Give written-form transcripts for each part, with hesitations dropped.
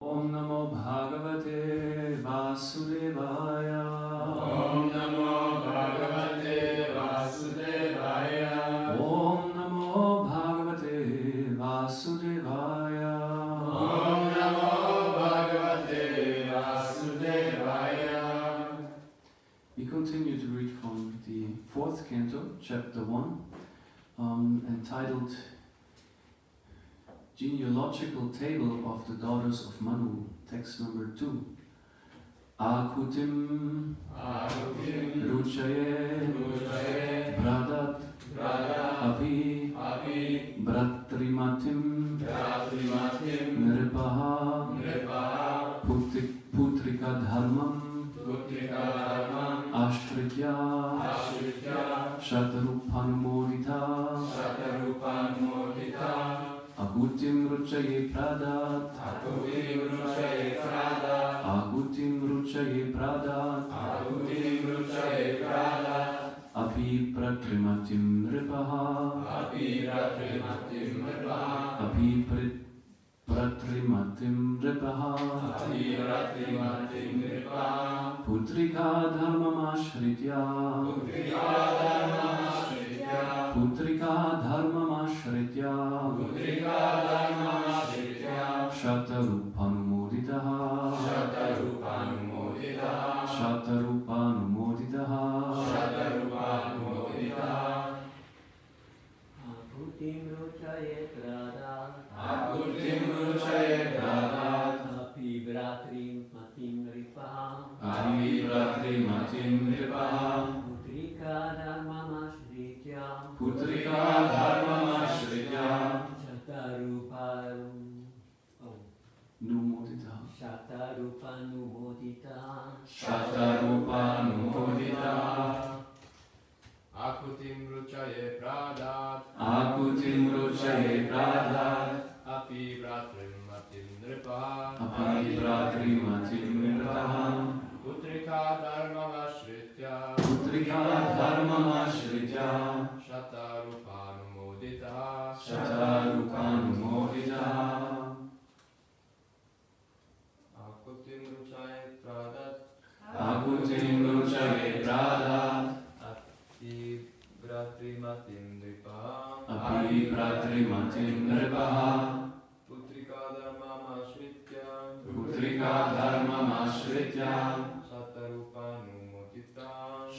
Om Namo Bhagavate Vasudevaya. Om Namo Bhagavate Vasudevaya. Om Namo Bhagavate Vasudevaya. Om Namo Bhagavate Vasudevaya. We continue to read from the 4th canto, chapter 1, entitled Genealogical Table of the Daughters of Manu, text number 2. Akutim Ruchaye Bradat Api Bratrimatim Nripaha Putrika Dharmam Ashritya Shatarupanumodita Akutim Ruchaye Pradat Akutim Ruchaye Pradat Api Pratrimatim Nripaha Api Pratrimatim Nripaha Putrika Dharmamashritya Putrika Dharmamashritya Shatarupanumoditaha Akutim Ruchaye Pradat Api Bratrimatim Nripaha Putrika Dharmamashritya Shatarupanumodita. Akutim Ruchaye Pradat Api Bratrimatim Nripaha Putrika Dharmamashritya Shatarupanumodita. Akutim Ruchaye Pradat Api Bratrimatim Nripaha Putrika Dharmamashritya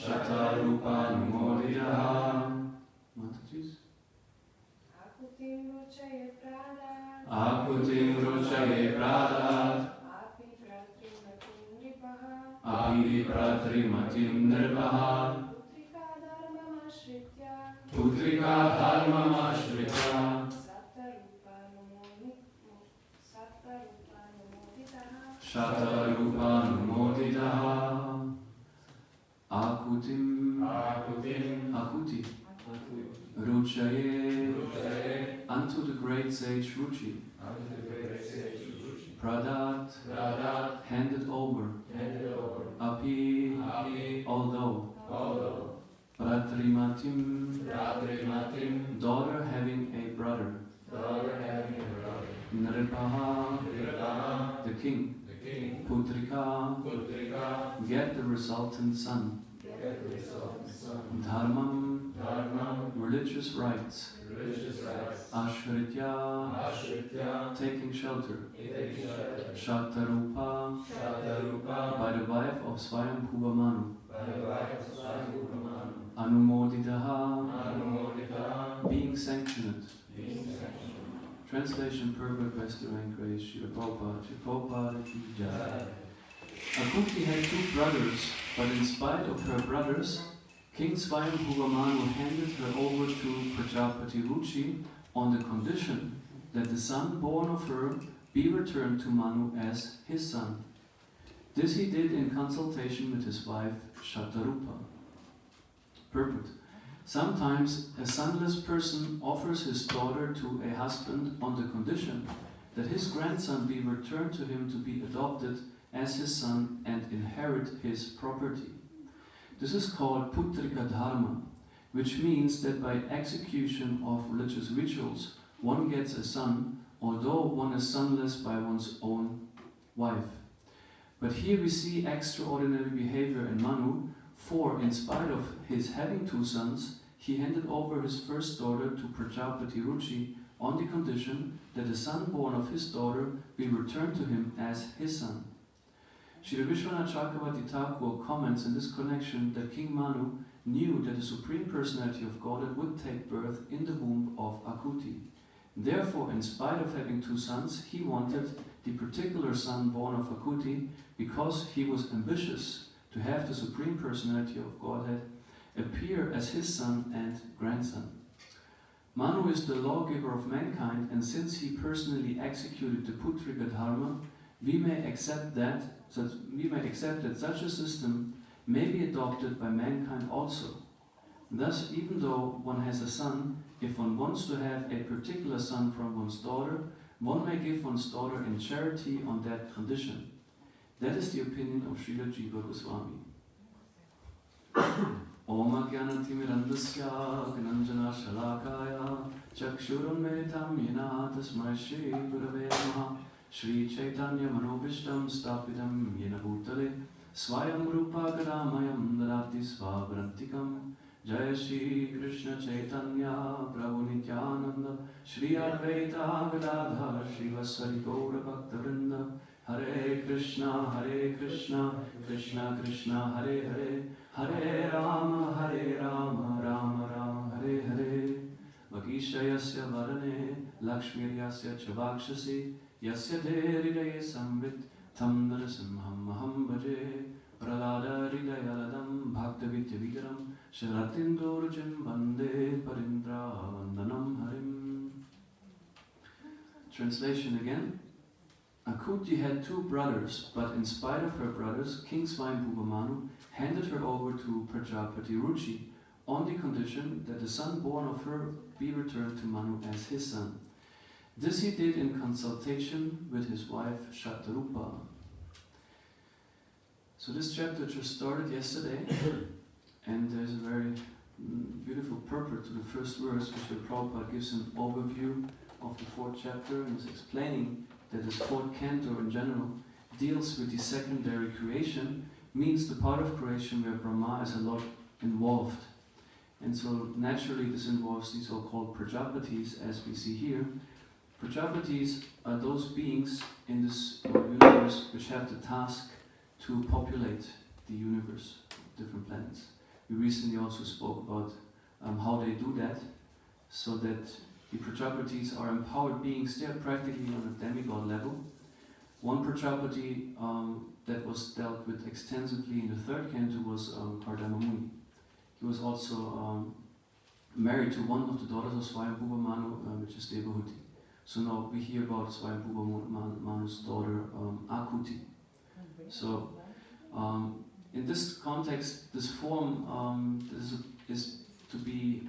Shatarupanumodita. Mataji's. Akutim Ruchaye Pradat Api Pratrimatim Nripaha Putrika Dharmamashritya Shatarupanumodita. Akuti Ruchaye unto the great sage Ruchi. Pradat handed over. Api although. Pratrimatim daughter having a brother. Nripaha the king. Putrika get the resultant son. Dharmam religious rites. Ashritya taking shelter. Shatarupa by the wife of Swayambhuva Manu. Anumoditaha being sanctioned. Translation Purport Best Divine Grace Srila Prabhupada Ki Jai. Akuti had 2 brothers, but in spite of her brothers, King Swayambhuva Manu handed her over to Prajapati Ruchi on the condition that the son born of her be returned to Manu as his son. This he did in consultation with his wife Shatarupa. Purport. Sometimes a sonless person offers his daughter to a husband on the condition that his grandson be returned to him to be adopted as his son and inherit his property. This is called Putrika Dharma, which means that by execution of religious rituals, one gets a son, although one is sonless by one's own wife. But here we see extraordinary behavior in Manu, for in spite of his having 2 sons, he handed over his first daughter to Prajapati Ruchi on the condition that the son born of his daughter be returned to him as his son. Srila Vishwanath Chakravarti Thakur comments in this connection that King Manu knew that the Supreme Personality of Godhead would take birth in the womb of Akuti. Therefore, in spite of having 2 sons, he wanted the particular son born of Akuti because he was ambitious to have the Supreme Personality of Godhead appear as his son and grandson. Manu is the lawgiver of mankind, and since he personally executed the Putrika Dharma, we may accept that such a system may be adopted by mankind also. Thus, even though one has a son, if one wants to have a particular son from one's daughter, one may give one's daughter in charity on that condition. That is the opinion of Srila Jiva Goswami. Om Ajnanatimidandasya Gnanjana Shalakaya Chakshurunmelitam Yena Tasmai Shri Gurave Namaha Shri Chaitanya Manobishtam Stapidam Yena Bhutale Swayam Rupa Kadamayam Dadati Svabharantikam Jaya Shri Krishna Chaitanya Prabhu Nityananda Shri Advaita Gadadhar Shri Vasari Gaura Bhaktarinda Hare Krishna Krishna Krishna Hare Hare Hare Rama Rama Rama Hare Hare Vakishayasya Varane Lakshmiryasya Chavakshasi Yasya Hridaye Samvit Tam Narasimham Maham Bhaje Pralada Hridayaladam Bhaktavitya Vigaram Sharatindurjim Vande Parindra Vandanam Harim. Translation again. Akuti had 2 brothers, but in spite of her brothers, King Swayambhuva Manu handed her over to Prajapati Ruchi on the condition that the son born of her be returned to Manu as his son. This he did in consultation with his wife Shatarupa. So this chapter just started yesterday, and there's a very beautiful purport to the first verse, which Prabhupada gives an overview of the 4th chapter and is explaining that this 4th canto in general deals with the secondary creation, means the part of creation where Brahma is a lot involved. And so naturally this involves the so-called Prajapatis, as we see here. Prajapatis are those beings in this universe which have the task to populate the universe, different planets. We recently also spoke about how they do that, so that the Prajapatis are empowered beings. They are practically on a demigod level. One Prajapati that was dealt with extensively in the 3rd canto was Kardama Muni. He was also married to one of the daughters of Swayambhuva Manu, which is Devahuti. So now we hear about Swayambhuva Manu's daughter Akuti. So in this context, this form is to be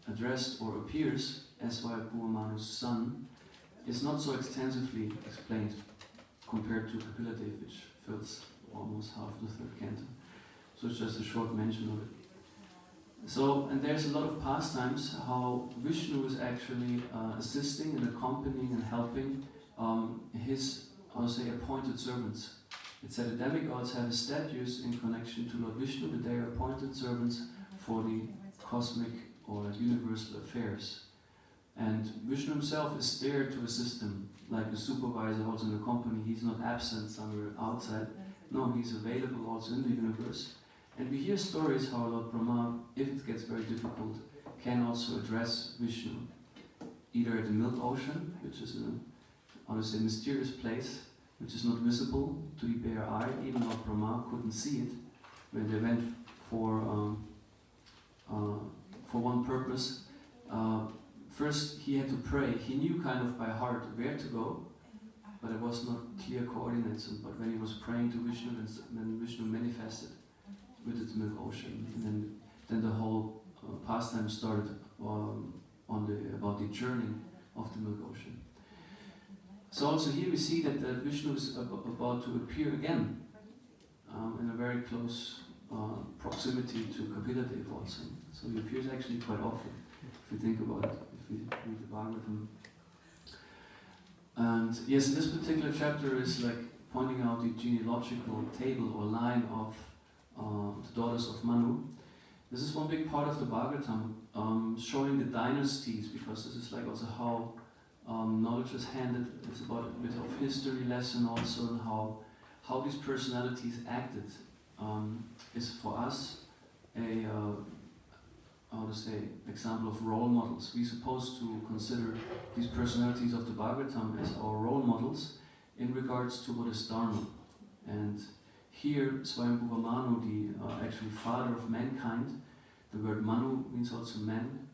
addressed or appears as Swayambhuva Manu's son, is not so extensively explained compared to Kapila Dev, which fills almost half the 3rd canto. So it's just a short mention of it. So, and there's a lot of pastimes how Vishnu is actually assisting and accompanying and helping his, appointed servants. It's that the demigods have statues in connection to Lord Vishnu, but they are appointed servants for the cosmic or universal affairs. And Vishnu himself is there to assist them, like a supervisor also in the company. He's not absent somewhere outside. No, he's available also in the universe. And we hear stories how Lord Brahma, if it gets very difficult, can also address Vishnu, either at the milk ocean, which is a mysterious place, which is not visible to the bare eye. Even Lord Brahma couldn't see it when they went for one purpose. First, he had to pray. He knew kind of by heart where to go, but it was not clear coordinates. But when he was praying to Vishnu, then Vishnu manifested with its milk ocean, and then the whole pastime started about the journey of the milk ocean. So also here we see that Vishnu is about to appear again in a very close proximity to Kapila Dev also. So he appears actually quite often, if you think about it, if you read the Bhagavatam. And yes, this particular chapter is like pointing out the genealogical table or line of the daughters of Manu. This is one big part of the Bhagavatam, showing the dynasties, because this is like also how knowledge is handed. It's about a bit of history lesson also, and how these personalities acted is for us a example of role models. We're supposed to consider these personalities of the Bhagavatam as our role models in regards to what is Dharma. And here, Swayambhuva Manu, the actual father of mankind, the word Manu means also man,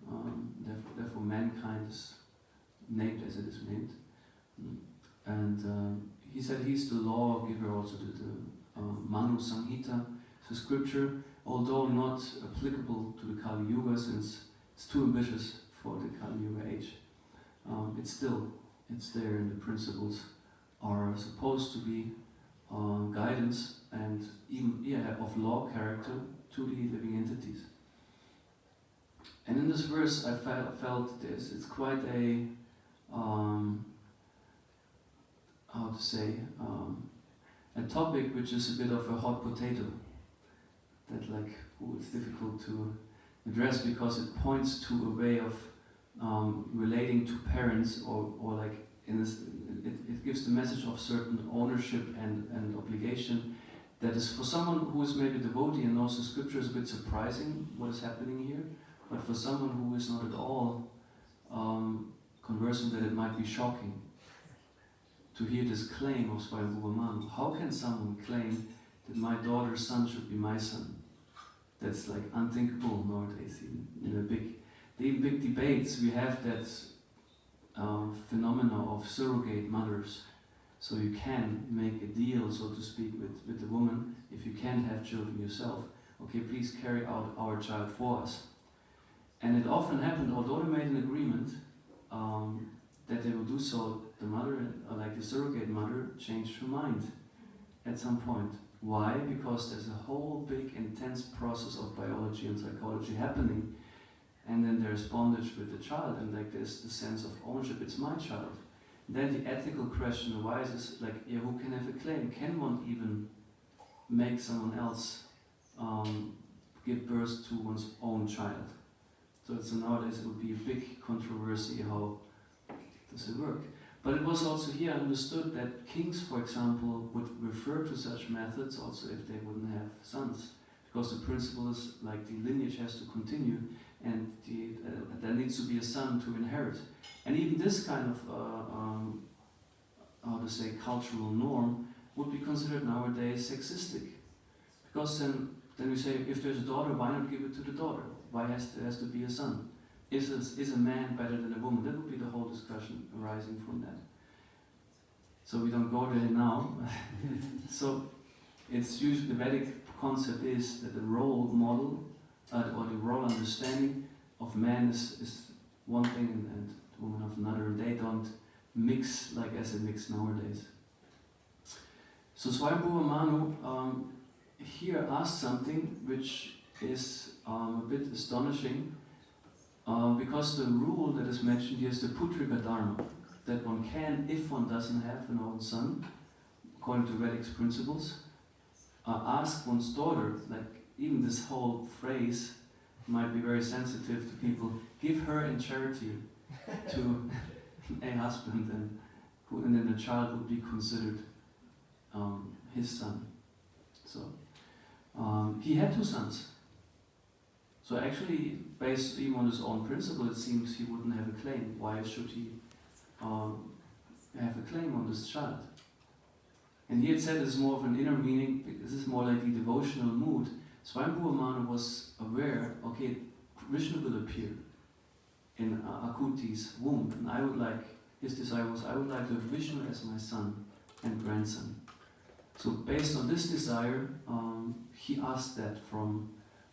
therefore mankind is named as it is named. And he said he's the lawgiver, also the Manu Samhita, the scripture, although not applicable to the Kali Yuga since it's too ambitious for the Kali Yuga age. It's there, and the principles are supposed to be guidance and even of law character to the living entities. And in this verse I felt this, it's quite a, a topic which is a bit of a hot potato. That it's difficult to address because it points to a way of relating to parents, or like in this, it gives the message of certain ownership and obligation that is for someone who is maybe a devotee and knows the scripture is a bit surprising what is happening here, but for someone who is not at all conversant, that it might be shocking to hear this claim of Swayambhuva Manu. How can someone claim that my daughter's son should be my son? That's like unthinkable nowadays. In the big debates, we have that phenomena of surrogate mothers. So you can make a deal, so to speak, with the woman. If you can't have children yourself, okay, please carry out our child for us. And it often happened, although they made an agreement that they will do so, the mother, like the surrogate mother, changed her mind at some point. Why? Because there's a whole big intense process of biology and psychology happening, and then there's bondage with the child, and like there's the sense of ownership, it's my child. Then the ethical question arises, like, yeah, who can have a claim? Can one even make someone else give birth to one's own child? So nowadays it would be a big controversy, how does it work? But it was also here understood that kings, for example, would refer to such methods also if they wouldn't have sons. Because the principle is like the lineage has to continue, and there needs to be a son to inherit. And even this kind of, cultural norm would be considered nowadays sexistic. Because then we say, if there's a daughter, why not give it to the daughter? Why there has to be a son? Is a man better than a woman? That would be the whole discussion arising from that. So we don't go there now. So it's usually the Vedic concept is that the role model or the role understanding of man is one thing and woman of another, and they don't mix like as they mix nowadays. So Swayambhuva Manu here asked something which is a bit astonishing. Because the rule that is mentioned here is the Putrika Dharma, that one can, if one doesn't have an own son, according to Vedic principles, ask one's daughter, like even this whole phrase might be very sensitive to people, give her in charity to a husband, and then the child would be considered his son. So he had 2 sons. So actually, based even on his own principle, it seems he wouldn't have a claim. Why should he have a claim on this child? And he had said this is more of an inner meaning, this is more like the devotional mood. Swayambhuva Manu was aware, okay, Vishnu will appear in Akuti's womb, and I would like, his desire was, I would like to have Vishnu as my son and grandson. So based on this desire, he asked that from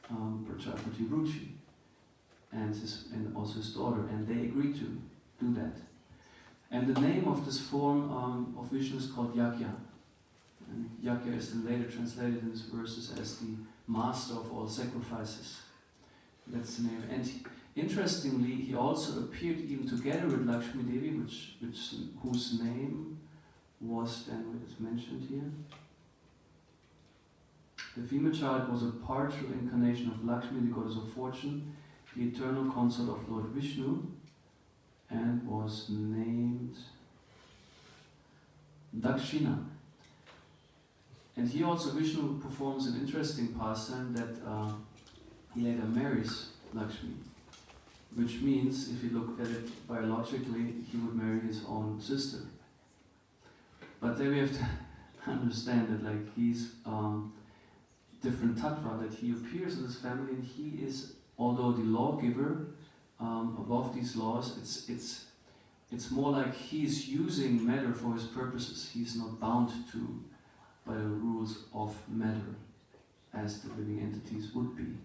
Prajapati Ruchi and also his daughter, and they agreed to do that. And the name of this form of Vishnu is called Yajna. And Yajna is then later translated in these verses as the master of all sacrifices. That's the name. And Interestingly, he also appeared even together with Lakshmi Devi, whose name was then mentioned here. The female child was a partial incarnation of Lakshmi, the goddess of fortune, the eternal consort of Lord Vishnu, and was named Dakshina. And here also Vishnu performs an interesting pastime that he later marries Lakshmi, which means, if you look at it biologically, he would marry his own sister. But then we have to understand that like he's different tattva, that he appears in this family and he is, although the lawgiver above these laws, it's more like he's using matter for his purposes. He's not bound to by the rules of matter as the living entities would be.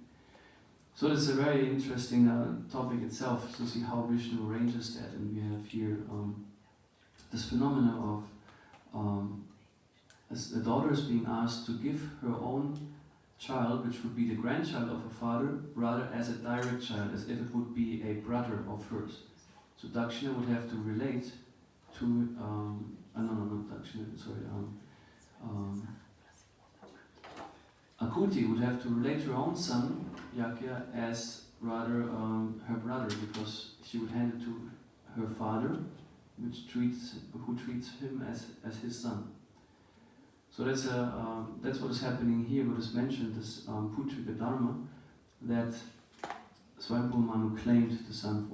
So it's a very interesting topic itself to see how Vishnu arranges that, and we have here this phenomena of as the daughter is being asked to give her own child, which would be the grandchild of her father, rather as a direct child, as if it would be a brother of hers. So Dakshina would have to relate to, not Dakshina, sorry, Akuti would have to relate to her own son, Yakya, as rather her brother, because she would hand it to her father, who treats him as his son. So that's what is happening here, what is mentioned, this Putrika Dharma, that Swayambhu Manu claimed the son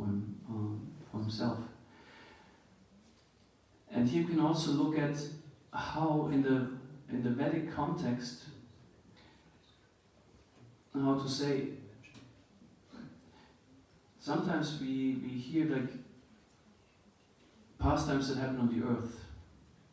for himself. And here you can also look at how in the Vedic context, how to say, sometimes we hear like pastimes that happen on the earth,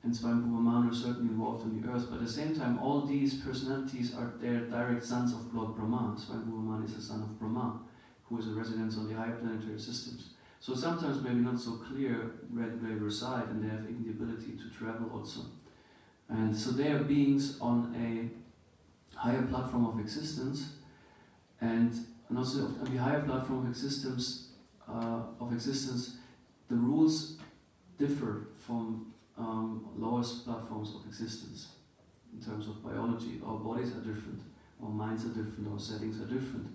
and Swayambhuva Manu is certainly involved on the earth, but at the same time all these personalities are their direct sons of Lord Brahma. Swayambhuva Manu is a son of Brahma, who is a resident on the higher planetary systems. So sometimes maybe not so clear where they reside, and they have even the ability to travel also. And so they are beings on a higher platform of existence, and also on the higher platform of existence, the rules differ from lowest platforms of existence in terms of biology. Our bodies are different, our minds are different, our settings are different.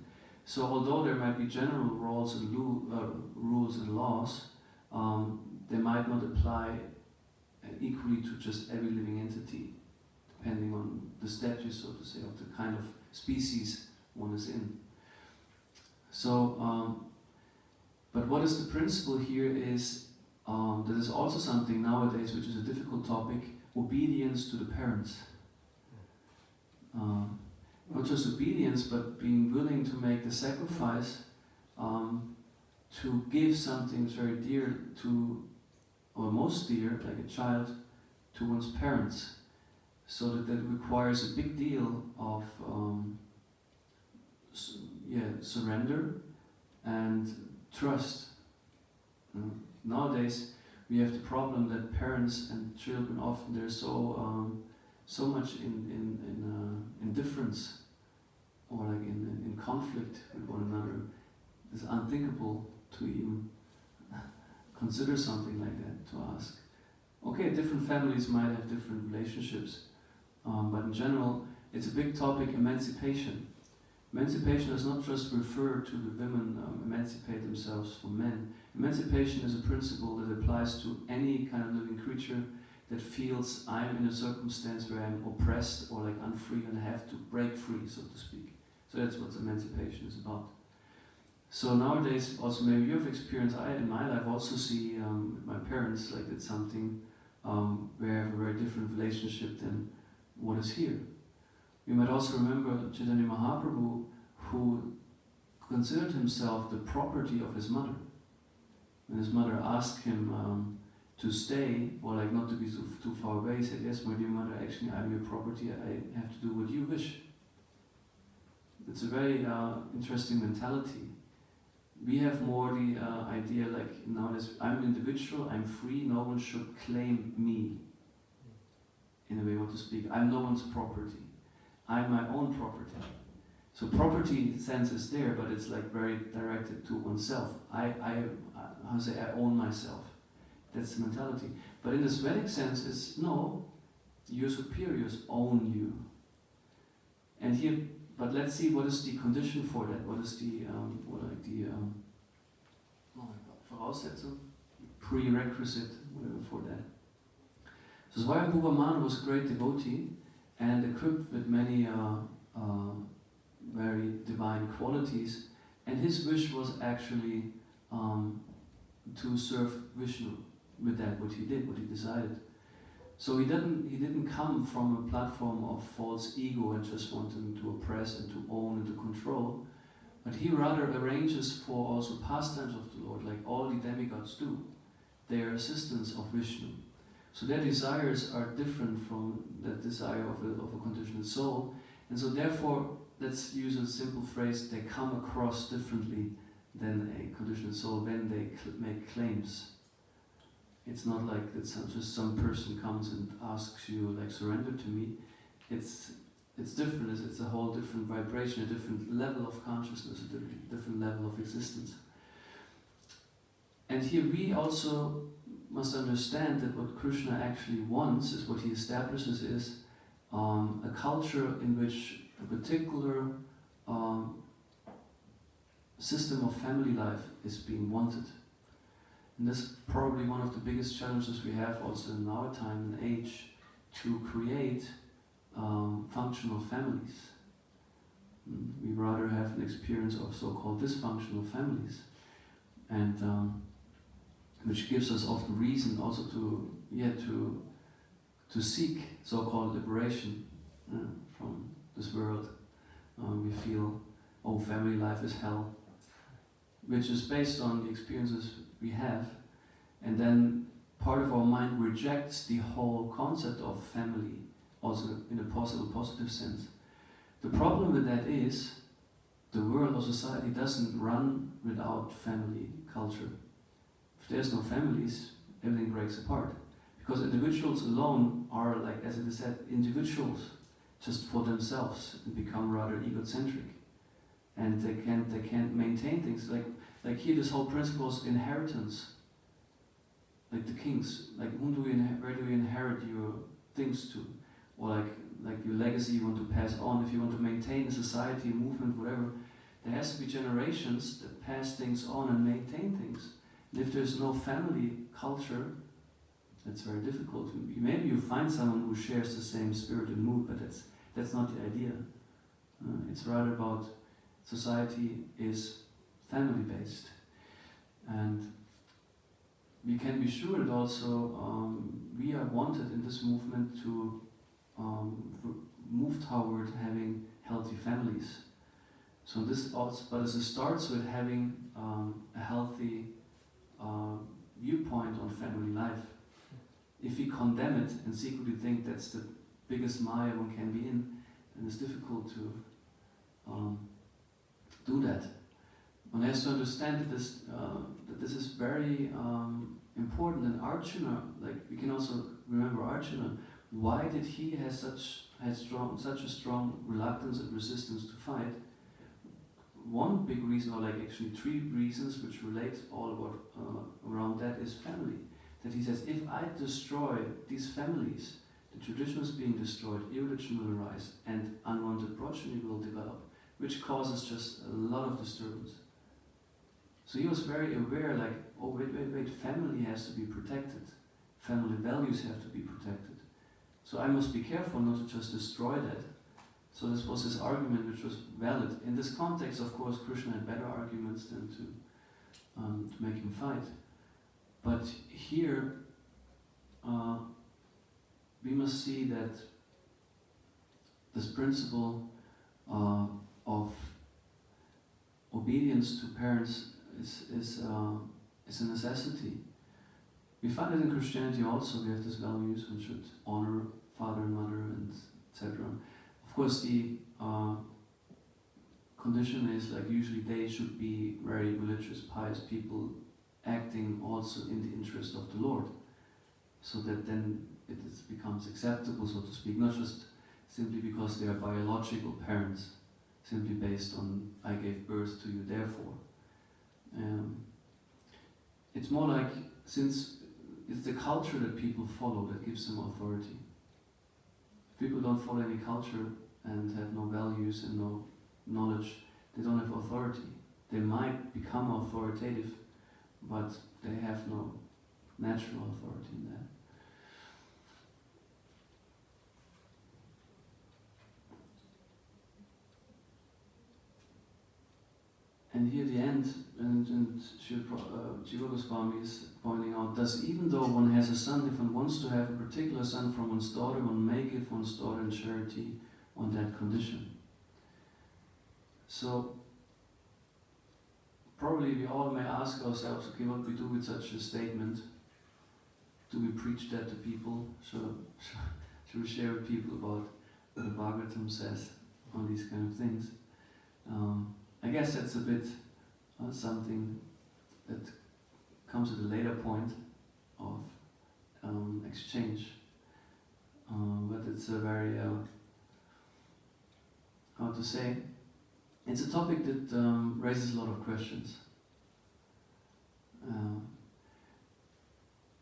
So although there might be general rules and laws, they might not apply equally to just every living entity, depending on the status, so to say, of the kind of species one is in. So, but what is the principle here is, that is also something nowadays which is a difficult topic, obedience to the parents. Not just obedience, but being willing to make the sacrifice to give something very dear to, or most dear, like a child, to one's parents. So that requires a big deal of surrender and trust. Nowadays we have the problem that parents and children often they're so much in difference, or like in conflict with one another. It's unthinkable to even consider something like that, to ask. Okay, different families might have different relationships, but in general, it's a big topic, emancipation. Emancipation does not just refer to the women emancipate themselves from men. Emancipation is a principle that applies to any kind of living creature that feels I'm in a circumstance where I'm oppressed or like unfree and I have to break free, so to speak. So that's what emancipation is about. So nowadays, also maybe you have experienced, I in my life also see with my parents, like it's something where I have a very different relationship than what is here. You might also remember Chaitanya Mahaprabhu, who considered himself the property of his mother. When his mother asked him to stay, or like not to be too far away, he said, yes, my dear mother, actually I'm your property, I have to do what you wish. It's a very interesting mentality. We have more the idea like nowadays, I'm an individual, I'm free, no one should claim me, in a way, what to speak. I'm no one's property. I'm my own property. So property sense is there, but it's like very directed to oneself. I own myself. That's the mentality. But in the Vedic sense, it's no, your superiors own you. And here, but let's see what is the condition for that. What is the Voraussetzung, prerequisite, whatever for that. So Swayambhuva Manu was a great devotee and equipped with many very divine qualities, and his wish was actually to serve Vishnu with that, what he did, what he decided. So he didn't come from a platform of false ego and just wanting to oppress and to own and to control, but he rather arranges for also pastimes of the Lord, like all the demigods do. They are assistants of Vishnu. So their desires are different from the desire of a conditioned soul, and so therefore, let's use a simple phrase, they come across differently than a conditioned soul when they make claims. It's not like that just some person comes and asks you, like, surrender to me. It's different. It's a whole different vibration, a different level of consciousness, a different level of existence. And here we also must understand that what Krishna actually wants is what he establishes is a culture in which a particular system of family life is being wanted. And this is probably one of the biggest challenges we have also in our time and age, to create functional families. We rather have an experience of so-called dysfunctional families, and which gives us often reason also to seek so-called liberation from this world. We feel, oh, family life is hell, which is based on the experiences we have, and then part of our mind rejects the whole concept of family, also in a possible positive sense. The problem with that is the world or society doesn't run without family culture. If there's no families, everything breaks apart. Because individuals alone are, like as it is said, individuals just for themselves and become rather egocentric. And they can't maintain things. Like here this whole principle is inheritance. Like the kings, like where do you inherit your things to? Or like your legacy you want to pass on, if you want to maintain a society, a movement, whatever, there has to be generations that pass things on and maintain things. And if there's no family culture, that's very difficult. Maybe you find someone who shares the same spirit and mood, but that's not the idea. It's rather about society is family based. And we can be sure that also we are wanted in this movement to move toward having healthy families. So this also, but as it starts with having a healthy viewpoint on family life. If we condemn it and secretly think that's the biggest maya one can be in, then it's difficult to do that. One has to understand that this is very important. And Arjuna, like we can also remember Arjuna, why did he have such a strong reluctance and resistance to fight? One big reason, or like actually three reasons, which relate all about around that, is family. That he says, if I destroy these families, the tradition is being destroyed, irreligion will arise, and unwanted progeny will develop, which causes just a lot of disturbance. So he was very aware, like, oh wait, family has to be protected. Family values have to be protected. So I must be careful not to just destroy that. So this was his argument, which was valid. In this context, of course, Krishna had better arguments than to make him fight. But here, we must see that this principle of obedience to parents is a necessity. We find it in Christianity also. We have these values. We should honor father and mother, and etc. Of course, the condition is like usually they should be very religious, pious people, acting also in the interest of the Lord, so that then it becomes acceptable, so to speak, not just simply because they are biological parents. simply based on I gave birth to you, therefore. It's more like, since it's the culture that people follow that gives them authority. If people don't follow any culture and have no values and no knowledge, they don't have authority. They might become authoritative, but they have no natural authority in that. And here the end, and Jiva Goswami is pointing out, thus even though one has a son, if one wants to have a particular son from one's daughter, one may give one's daughter in charity on that condition. So, probably we all may ask ourselves, okay, what we do with such a statement? Do we preach that to people? Should we share with people about what the Bhagavatam says on these kind of things? I guess that's a bit something that comes at a later point of exchange. But it's a very, how to say, it's a topic that raises a lot of questions.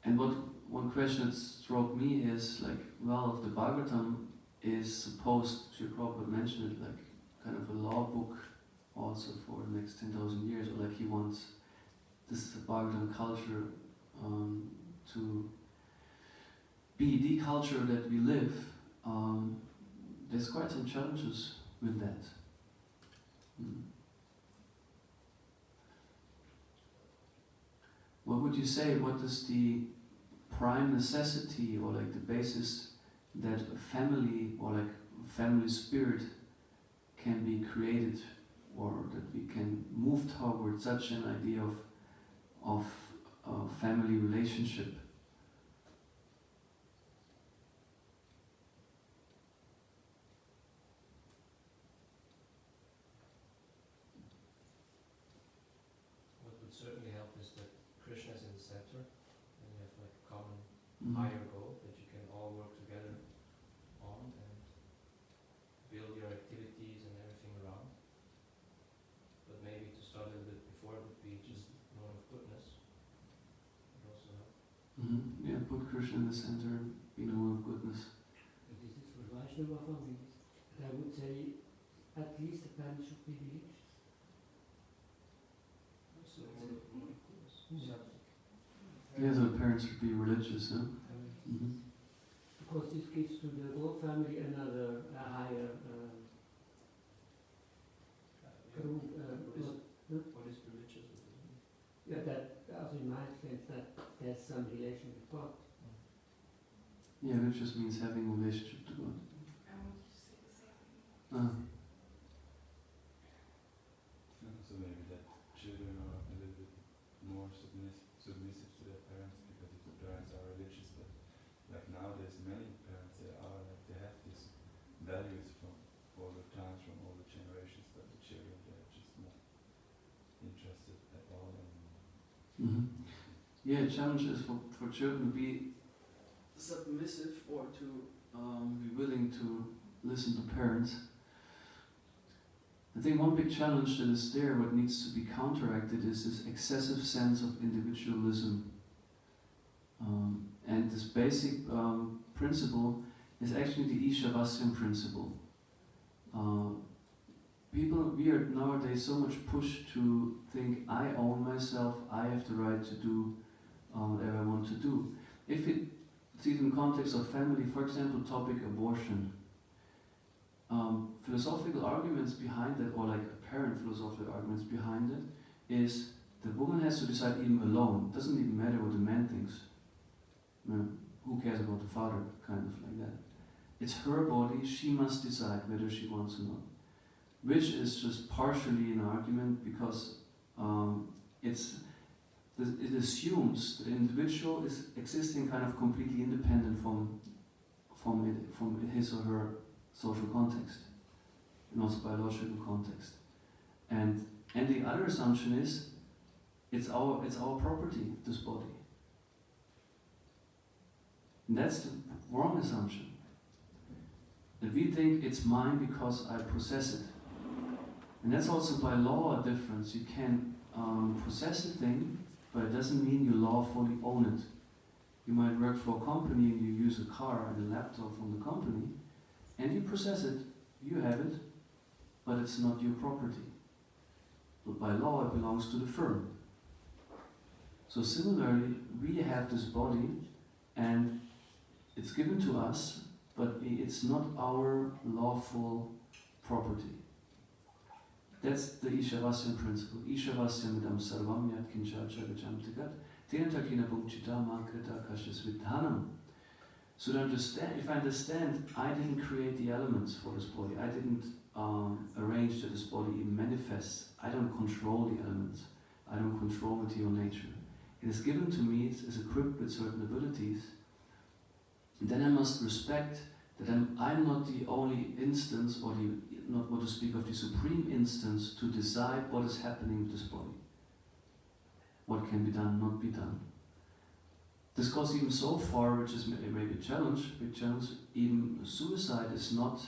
And one question that struck me is like, well, if the Bhagavatam is supposed, Srila Prabhupada mentioned it, like kind of a law book also for the next 10,000 years, or like he wants this Bhagavatam culture to be the culture that we live. There's quite some challenges with that. What would you say, what is the prime necessity or like the basis that a family or like family spirit can be created, or that we can move toward such an idea of family relationship? What would certainly help is that Krishna is in the center, and you have like a common higher goal that you can all work together on and build your activities and everything around. But maybe to start a little bit before would be just knowing of goodness. Would also help. Yeah, put Krishna in the center, be known of goodness. But this is for Vaishnava families. I would say at least the parents should be religious. So more of goodness. Yeah, so the parents should be religious, huh? Because this gives to the whole family another higher group. What is religious? Yeah, that also in my sense that there's some relation with God. Yeah, which just means having a relationship to God. I want you to say the same thing. So maybe that children are a little bit more submissive to their parents because if the parents are religious, but like nowadays many parents they have these values from all the times, from all the generations, but the children they're just not interested at all in. Yeah, challenge is for children to be submissive or to be willing to listen to parents. I think one big challenge that is there, what needs to be counteracted, is this excessive sense of individualism. And this basic principle is actually the Ishavasyan principle. We are nowadays so much pushed to think, I own myself, I have the right to do whatever I want to do. If it's in context of family, for example, topic abortion, philosophical arguments behind that, or like apparent philosophical arguments behind it, is the woman has to decide even alone. It doesn't even matter what the man thinks. Who cares about the father, kind of like that. It's her body, she must decide whether she wants or not. Which is just partially an argument because it assumes the individual is existing kind of completely independent from his or her social context and also biological context. And the other assumption is it's our property, this body. And that's the wrong assumption. That we think it's mine because I possess it. And that's also by law a difference. You can possess a thing, but it doesn't mean you lawfully own it. You might work for a company and you use a car and a laptop from the company, and you possess it, you have it, but it's not your property. But by law it belongs to the firm. So similarly, we have this body and it's given to us, but it's not our lawful property. That's the Ishavasya principle. Ishavasya midam sarvam yat kinchacha gacham tigat tena kina bhukchita makrita kashas vidhanam. So to understand, if I understand, I didn't create the elements for this body. I didn't arrange that this body manifests. I don't control the elements. I don't control material nature. It is given to me, it is equipped with certain abilities. And then I must respect that I'm not the only instance, or not what to speak of the supreme instance, to decide what is happening with this body. What can be done, not be done. This goes even so far, which is maybe a challenge, big challenge. Even suicide is not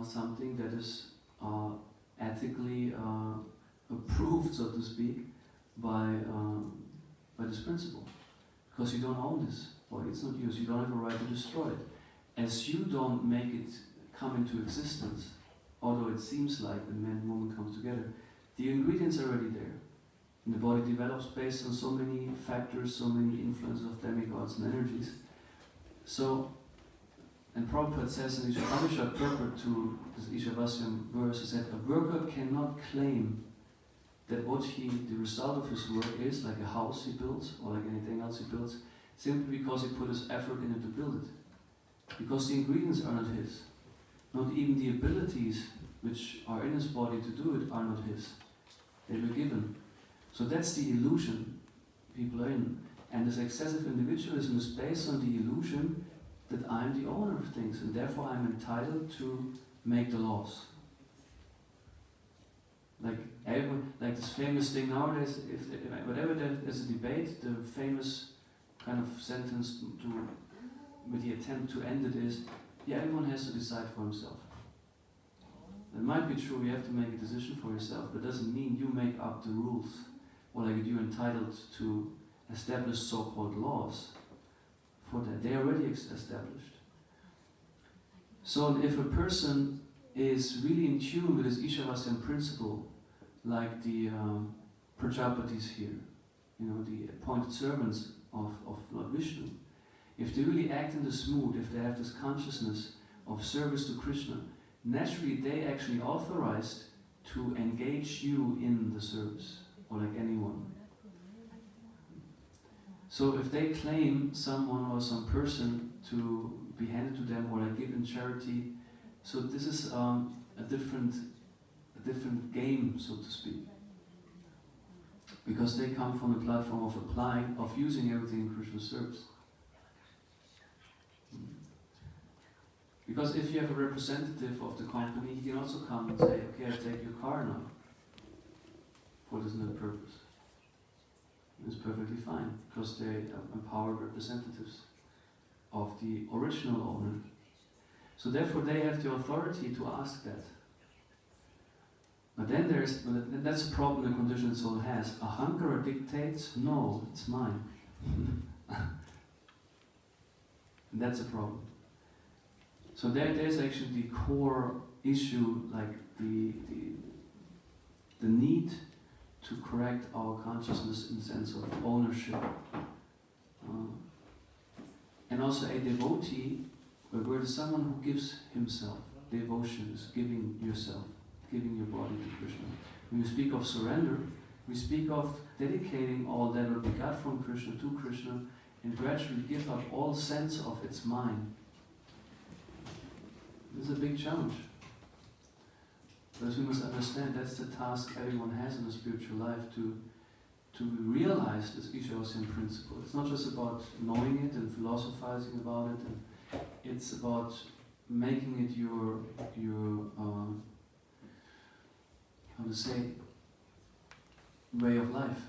something that is ethically approved, so to speak, by this principle. Because you don't own this body, it's not yours, you don't have a right to destroy it. As you don't make it come into existence, although it seems like when man and woman come together, the ingredients are already there. And the body develops based on so many factors, so many influences of demigods and energies. So, and Prabhupada says in Upanishad purport to this Ishavasya verse, is that a worker cannot claim that what the result of his work is, like a house he builds, or like anything else he builds, simply because he put his effort in it to build it. Because the ingredients are not his. Not even the abilities which are in his body to do it are not his. They were given. So that's the illusion people are in. And this excessive individualism is based on the illusion that I'm the owner of things, and therefore I'm entitled to make the laws. Like everyone, like this famous thing nowadays, whenever there's a debate, the famous kind of sentence with the attempt to end it is, yeah, everyone has to decide for himself. It might be true, you have to make a decision for yourself, but it doesn't mean you make up the rules, or like you're entitled to establish so-called laws for that. They are already established. So if a person is really in tune with this Ishavasya principle, like the Prajapatis here, the appointed servants of Lord Vishnu, if they really act in this mood, if they have this consciousness of service to Krishna, naturally they actually authorized to engage you in the service, or like anyone. So if they claim someone or some person to be handed to them, or like give in charity, so this is a different game, so to speak. Because they come from the platform of applying, of using everything in Krishna's service. Because if you have a representative of the company, he can also come and say, okay, I take your car now for this new purpose. It's perfectly fine, because they are empowered representatives of the original owner. So therefore they have the authority to ask that. But then that's a problem the conditioned soul has. Ahankara dictates, no, it's mine. And that's a problem. So there's actually the core issue, like the need to correct our consciousness in the sense of ownership. And also a devotee, where there's someone who gives himself. Devotion is giving yourself, giving your body to Krishna. When we speak of surrender, we speak of dedicating all that what we got from Krishna to Krishna, and gradually give up all sense of its mine. This is a big challenge. But as we must understand, that's the task everyone has in the spiritual life, to realize this Ishavasya principle. It's not just about knowing it and philosophizing about it, and it's about making it your way of life.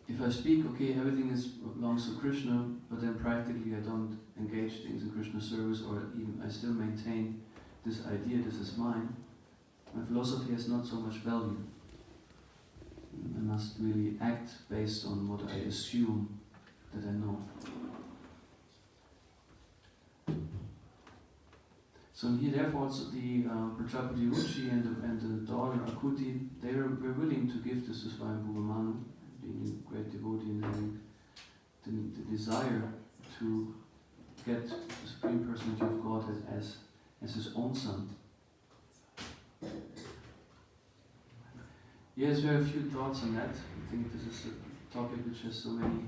If I speak, okay, everything belongs to Krishna, but then practically I don't engage things in Krishna service, or even I still maintain this idea, this is mine, My philosophy has not so much value. I must really act based on what I assume that I know. So here, therefore, also the Prajapati Ruchi and the daughter Akuti, they were willing to give this to Swayambhuva Manu, being a great devotee and having the desire to get the Supreme Personality of Godhead as his own son. Yes, we have a few thoughts on that. I think this is a topic which has so many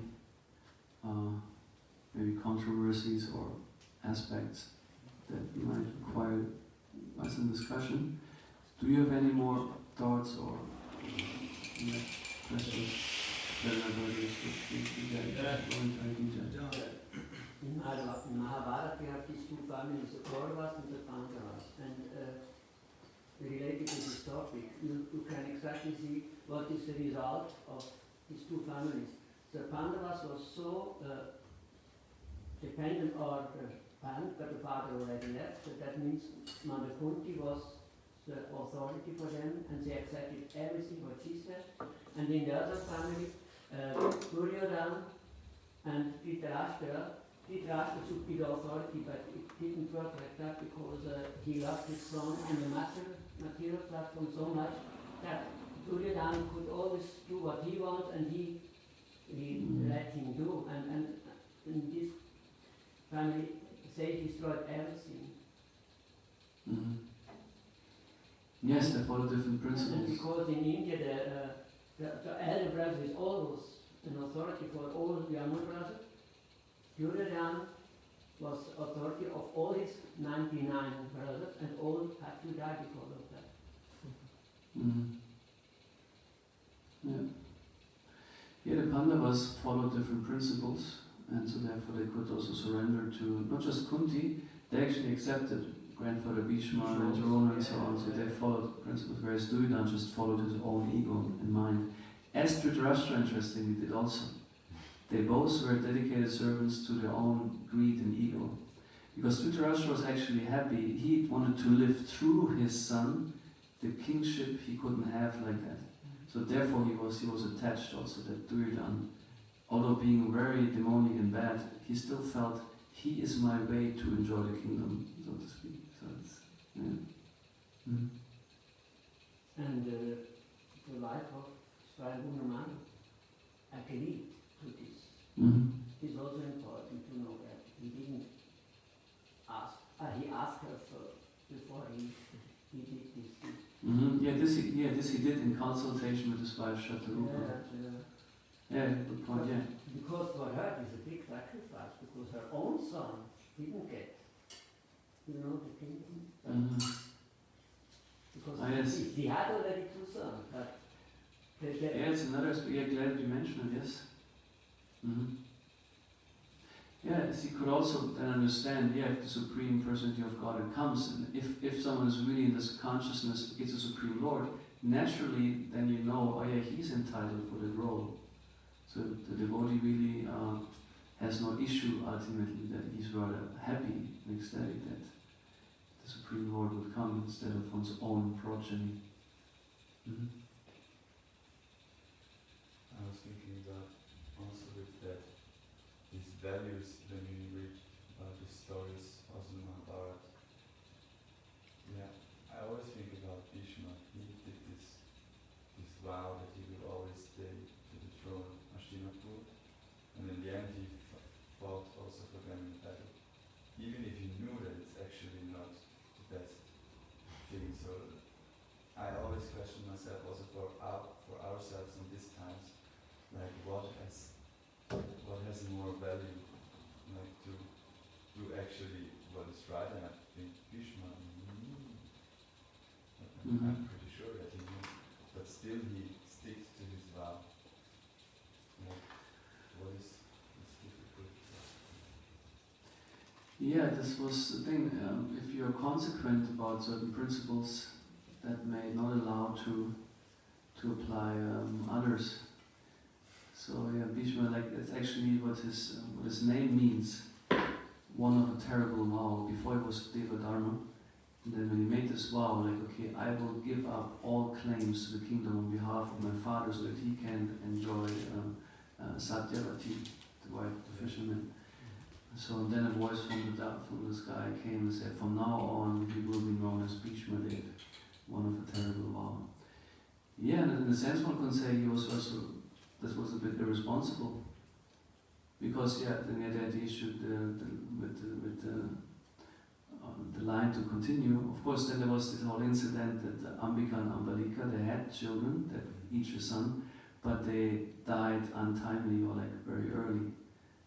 maybe controversies or aspects that might require some discussion. Do you have any more thoughts or questions? In Mahabharata we have these two families, the Kauravas and the Pandavas, and related to this topic, you can exactly see what is the result of these two families. The Pandavas was so dependent on Pan, but the father already left, so that means Mother Kunti was the authority for them, and they accepted everything what she said. And in the other family, Duryodhana and Dhritarashtra should be the authority, but it didn't work like that because he loved his son on the material platform so much that Duryodhana could always do what he wants, and he let him do. And in this family, they destroyed everything. Mm-hmm. Yes, they follow different And principles. because in India the elder brother is always an authority for all the younger brothers, Duryodhana was authority of all his 99 brothers, and all had to die because of that. Mm-hmm. Yeah. Yeah, the Pandavas followed different principles, and so therefore they could also surrender to not just Kunti, they actually accepted grandfather Bhishma and Drona and so on, so they followed principles, whereas Duryodhana just followed his own ego in mind. As Dhritarashtra, interestingly, did also. They both were dedicated servants to their own greed and ego. Because Dhritarashtra was actually happy, he wanted to live through his son the kingship he couldn't have like that. So therefore he was attached also, that Duryodhana, although being very demonic and bad, he still felt he is my way to enjoy the kingdom, so to speak. So it's, yeah. Mm. And the life of Swayambhuva Manu agreed to this. Mm-hmm. It's also important to know that he didn't ask, he asked her first before he did this thing. Mm-hmm. This he did in consultation with his wife Shatarupa. Yeah, good point, yeah. Because for her it's a big sacrifice, because her own son didn't get, the kingdom. Mm-hmm. Because Yes. he had already two sons, but Yeah, it's another aspect. Yeah, glad you mentioned it, yes. Mm-hmm. Yeah, as he could also then understand, if the Supreme Personality of God comes, and if someone is really in this consciousness, it's a Supreme Lord, naturally then you know, he's entitled for that role. So the devotee really has no issue ultimately, that he's rather happy and ecstatic that the Supreme Lord would come instead of one's own progeny. Mm-hmm. I was thinking about also with that, these values when we read about the stories also in Mahabharata. Yeah, I always think about Bhishma. He did this vow that he would always stay to the throne of Hastinapur, and in the end he fought also for them in battle. Even if he knew that it's actually not the best thing. So I always question myself also for ourselves in these times, like what has more value, like to do actually what is right. And I think Bhishma knew. I'm pretty sure that he knew, but still he sticks to his vow. Like, what is difficult? Yeah, this was the thing. If you're consequent about certain principles, that may not allow to apply others. So yeah, Bhishma, that's actually what his name means. One of a terrible vow. Before it was Devadharma, And then when he made this vow, like, okay, I will give up all claims to the kingdom on behalf of my father so that he can enjoy Satyavati, the wife of the fisherman. So then a voice from the sky came and said, from now on he will be known as Bhishma Dev, one of the terrible vow. Yeah, and in a sense one can say he was also, this was a bit irresponsible. Because then he had the issue with the line to continue. Of course, then there was this whole incident that Ambika and Ambalika, they had children, that each a son, but they died untimely or like very early.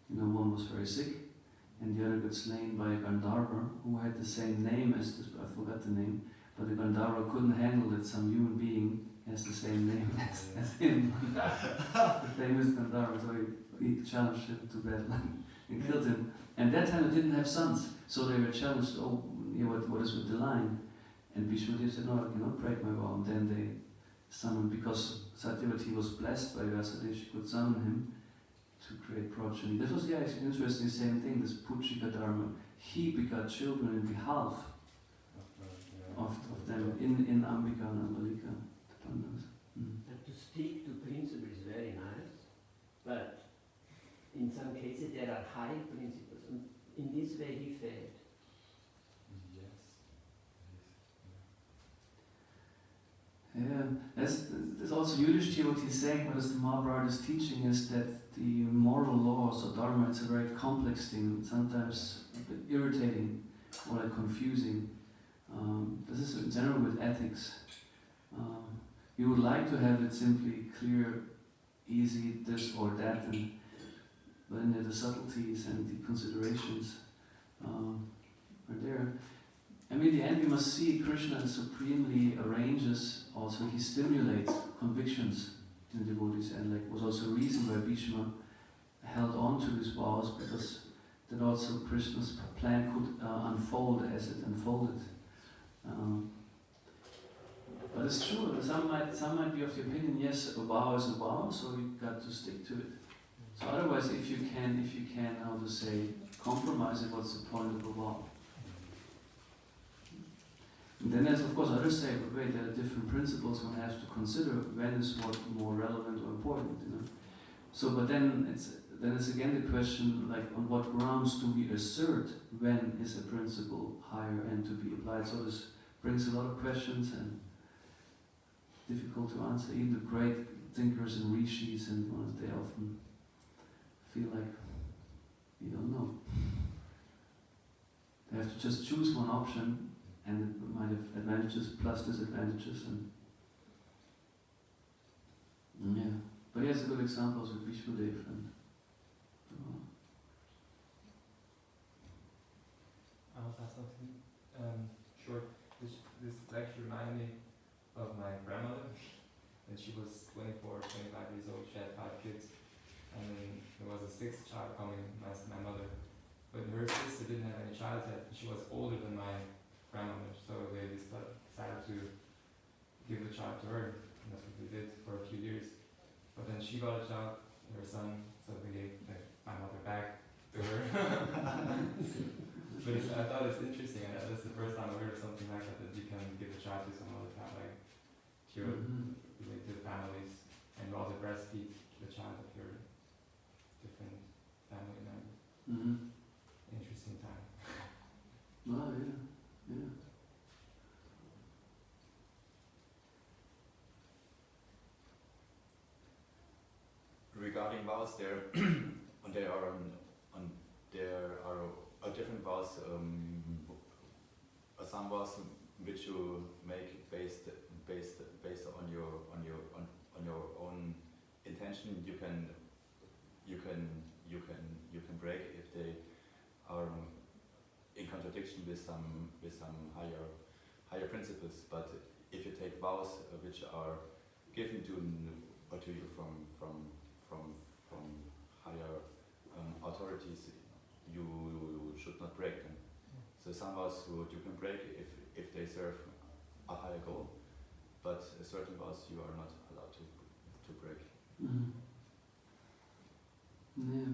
You know, one was very sick, and the other got slain by a Gandharva who had the same name as this, I forgot the name, but the Gandharva couldn't handle that some human being has the same name as him. The famous Gandharva, so he challenged him to battle and killed him. And that time they didn't have sons, so they were challenged, what is with the line? And Bhishma Dev said, no, I cannot break my vow. And then they summoned, because Satyavati was blessed by Vyasadeva, she could summon him to create progeny. This was interesting, same thing, this Puchika Dharma. He begot children in behalf of them in Ambika and Ambalika, the Pandavas. And to stick to principle is very nice, but in some cases there are high principles, and in this way he failed. Yeah, there's also Yudhishthira, what he's saying, what is the Mahabharata is teaching is that the moral laws or dharma, it's a very complex thing, sometimes a bit irritating or like confusing. This is in general with ethics. You would like to have it simply clear, easy, this or that, and then the subtleties and the considerations are there. I mean, in the end we must see Krishna supremely arranges, also he stimulates convictions in the devotees, and like was also a reason why Bhishma held on to his vows, because then also Krishna's plan could unfold as it unfolded. But it's true, some might be of the opinion, yes, a vow is a vow, so you got to stick to it. So otherwise, if you can, how to say, compromise it, what's the point of a vow? And then there's of course others say, but wait, there are different principles one has to consider, when is what more relevant or important, you know. So, but then it's again the question, like on what grounds do we assert when is a principle higher and to be applied? So this brings a lot of questions and difficult to answer. Even the great thinkers and rishis and ones, they often feel like we don't know. They have to just choose one option, and it might have advantages plus disadvantages, and yeah. But he has a good examples with Bhishma Dev and I want to ask something short. This lecture reminded me of my grandmother. When she was 24, 25 years old, she had 5 kids. And then there was a 6th child coming, my mother. But her sister didn't have any child yet. She was older than my grandmother, so they decided to give the child to her. And that's what they did for a few years. But then she got a child, her son, so they gave my mother back to her. But I thought it's interesting, and that's the first time I heard of something like that you can give a child to some other family, to your related families, and you also breastfeed the child of your different family members. Interesting time. Well, yeah. Regarding vows, there are different vows. Some vows which you make based on your own intention. You can break if they are in contradiction with some higher principles. But if you take vows which are given to you from higher authorities, you should not break them. So some vows you can break if they serve a higher goal, but certain vows you are not allowed to break. Yeah.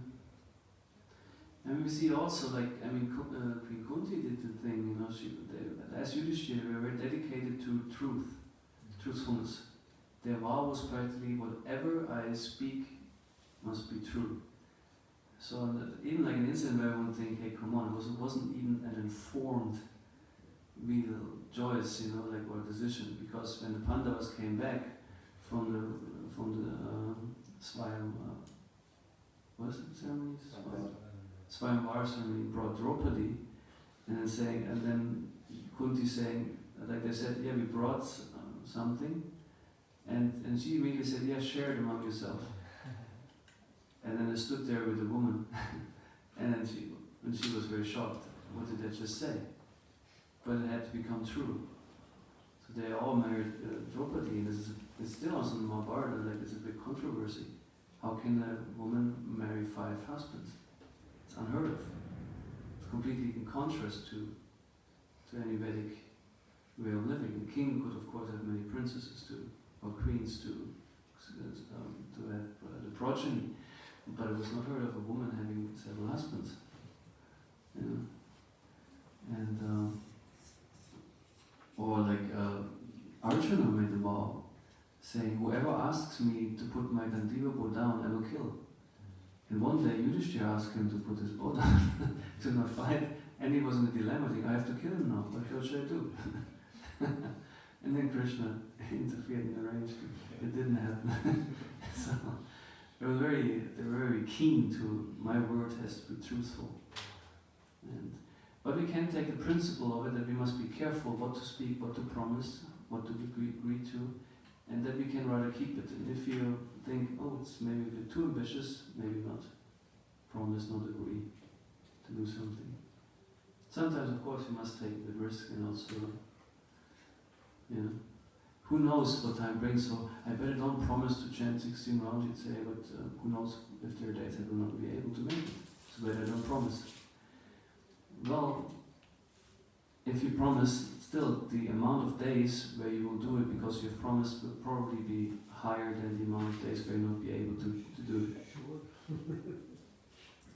And we see also, like, I mean, Queen Kunti did the thing, you know, as Yudhishthira, they were very dedicated to truthfulness. Their vow was practically, whatever I speak must be true. So even like an incident where one think, hey, come on, it wasn't even an informed real choice, you know, like, or decision, because when the Pandavas came back from the Swayam, what is it, ceremony? Swayamvar ceremony, brought Draupadi, and then Kunti saying, like they said, yeah, we brought something, and she immediately said, yeah, share it among yourself. And then I stood there with the woman, and then she was very shocked. What did I just say? But it had to become true. So they all married Draupadi, and it's still also in Mahabharata, like it's a big controversy. How can a woman marry 5 husbands? It's unheard of. It's completely in contrast to any Vedic way of living. The king could, of course, have many princesses or queens to have the progeny, but it was not heard of a woman having several husbands. Yeah. And or like Arjuna made a vow, saying, whoever asks me to put my Gandiva bow down, I will kill. And one day Yudhishthira asked him to put his bow down, to not fight, and he was in a dilemma, thinking, I have to kill him now, what should I do? And then Krishna interfered and arranged it. It didn't happen. So they were very keen to, my word has to be truthful. But we can take the principle of it, that we must be careful what to speak, what to promise, what to agree to, and that we can rather keep it. And if you think, oh, it's maybe a bit too ambitious, maybe not. Promise, not agree to do something. Sometimes, of course, you must take the risk and also, you know, who knows what time brings. So I better don't promise to chant 16 rounds, you'd say, but who knows if there are days I will not be able to make it. So better don't promise. Well, if you promise, still the amount of days where you will do it because you've promised will probably be higher than the amount of days where you'll not be able to do it. Sure.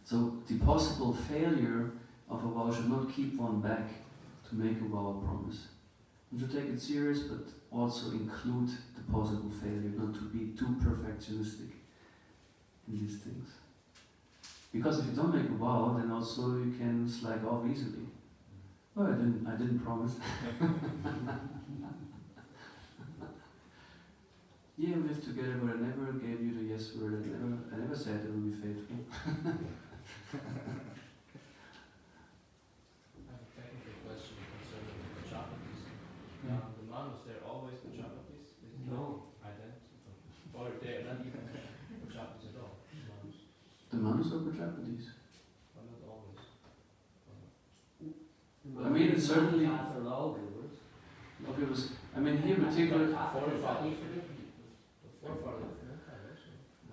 So the possible failure of a vow should not keep one back to make a vow or promise. You should take it serious, but also include the possible failure, not to be too perfectionistic in these things. Because if you don't make a vow, then also you can slack off easily. Oh, I didn't promise. Yeah, we live together, but I never gave you the yes word. I never said I will be faithful. I have a technical question concerning the Prajapatis. The Manus, they're always Prajapatis? No. Identical. Or they're not even Prajapatis at all, Manus. The Manus are Prajapatis. But not always. I mean, it's certainly. Are lawgivers. Lawgivers. I mean, here in particular.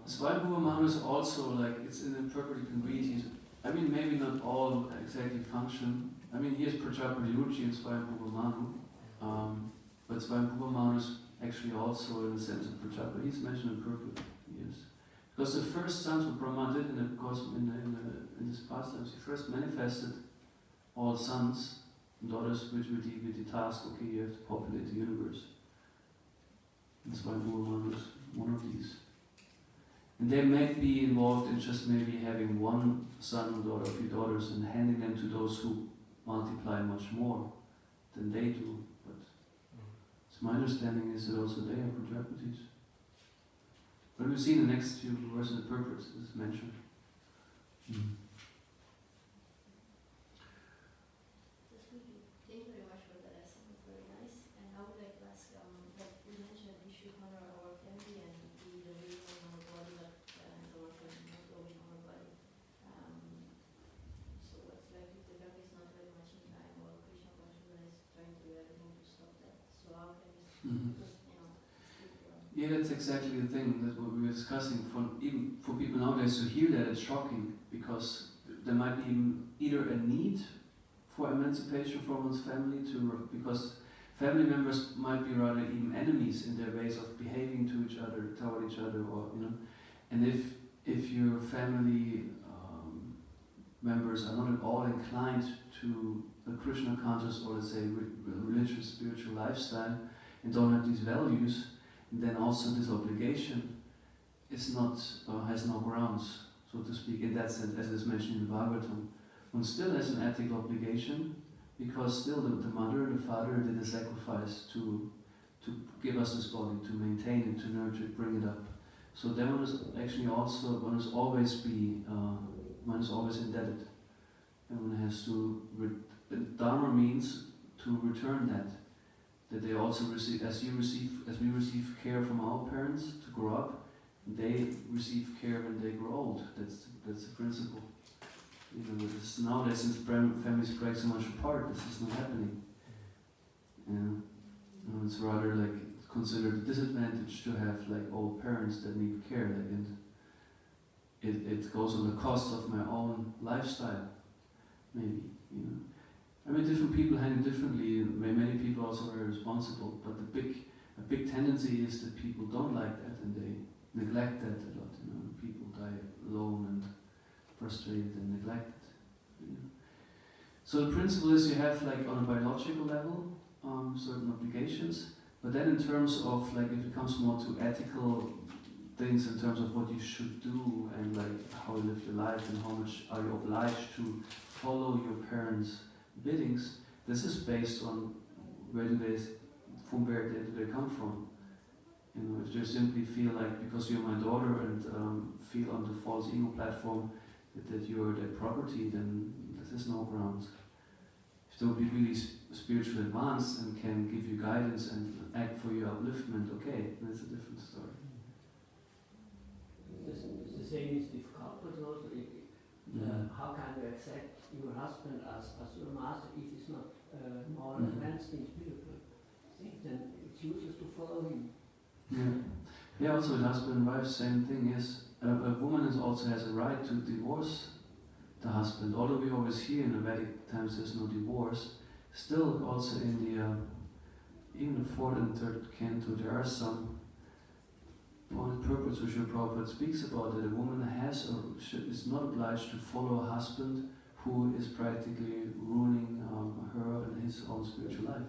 Swayambhuva Manus also, like, it's in a perfectly complete. I mean, maybe not all exactly function. I mean, here's Prajapati Ruchi and Swayambhuva Manu. But Swayambhuva Manus actually also, in the sense of Prajapati, he's mentioned in perfect, yes. Because the first sons what Brahma did in this pastimes, he first manifested all sons and daughters with the task, okay, you have to populate the universe. And Swayambhuva Manu is one of these. And they might be involved in just maybe having one son or daughter, a few daughters, and handing them to those who multiply much more than they do. But so my understanding is that also they are Prajapatis. But we'll see in the next few verses the purpose is mentioned. Thank you very much for the lesson. It's very nice. And I would like to ask, like we mentioned, we should honor our family and be the real in our body, but our family not go in our body. So what's like if the dog is not very much in time, or Krishna consciousness is trying to remove to stop that. So how can we, Yeah, that's exactly the thing that what we were discussing. Even for people nowadays to hear that, it's shocking, because there might be either a need for emancipation from one's family, because family members might be rather even enemies in their ways of behaving toward each other, or you know. And if your family members are not at all inclined to a Krishna conscious or let's say religious, spiritual lifestyle and don't have these values, then also this obligation is not, has no grounds, so to speak, in that sense, as is mentioned in the Bhagavatam. One still has an ethical obligation because still the mother and the father did a sacrifice to give us this body, to maintain it, to nurture it, bring it up. So then one is actually also, one is always indebted. And one has to, Dharma means to return that they also receive, as we receive care from our parents to grow up, they receive care when they grow old. That's the principle. You know, this, nowadays, since families break so much apart, this is not happening. And it's rather like considered a disadvantage to have like old parents that need care, like, and it goes on the cost of my own lifestyle, maybe, you know. I mean, different people handle differently, and many people also are responsible, but a big tendency is that people don't like that and they neglect that a lot, you know. People die alone and frustrated and neglected, you know. So the principle is you have like on a biological level certain obligations, but then in terms of like if it comes more to ethical things in terms of what you should do and like how you live your life and how much are you obliged to follow your parents' biddings, this is based on from where do they come from. You know, if they simply feel like because you're my daughter and feel on the false ego platform that you're their property, then this is no grounds. If they will be really spiritually advanced and can give you guidance and act for your upliftment, okay, that's a different story. It's the same is with couples also. How can you accept your husband as your master if he's not more advanced in spiritual things? Then it's useless to follow him. Yeah, also with husband and wife, same thing is a woman also has a right to divorce the husband. Although we always hear in the Vedic times there's no divorce, still also in the even the 4th and 3rd canto there are some purpose which Prabhupada speaks about that a woman is not obliged to follow a husband who is practically ruining her and his own spiritual life.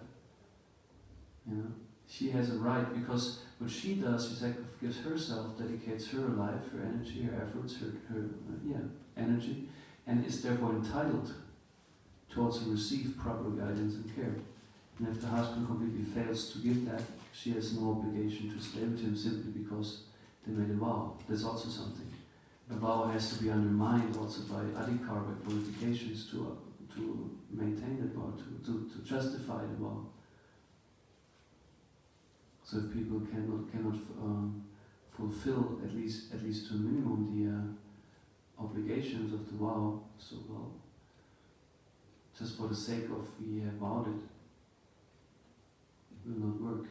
You know, she has a right because what she does is gives herself, dedicates her life, her energy, her efforts, her energy, and is therefore entitled to also receive proper guidance and care. And if the husband completely fails to give that, she has no obligation to stay with him simply because they made a vow. That's also something. A vow has to be undermined also by adhikar, by qualifications to maintain that vow, to justify the vow. So if people cannot fulfill at least to a minimum the obligations of the vow, so well, just for the sake of we have vowed it will not work.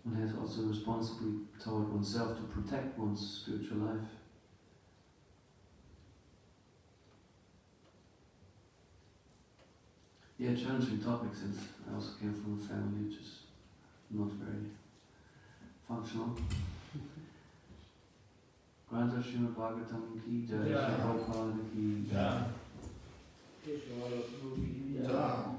One has also a responsibility toward oneself to protect one's spiritual life. Yeah, challenging topic since I also came from a family which is not very functional. Granta Srimad Bhagavatam ki jai, Shri Prabhupada ki jai. Keshava, Ja.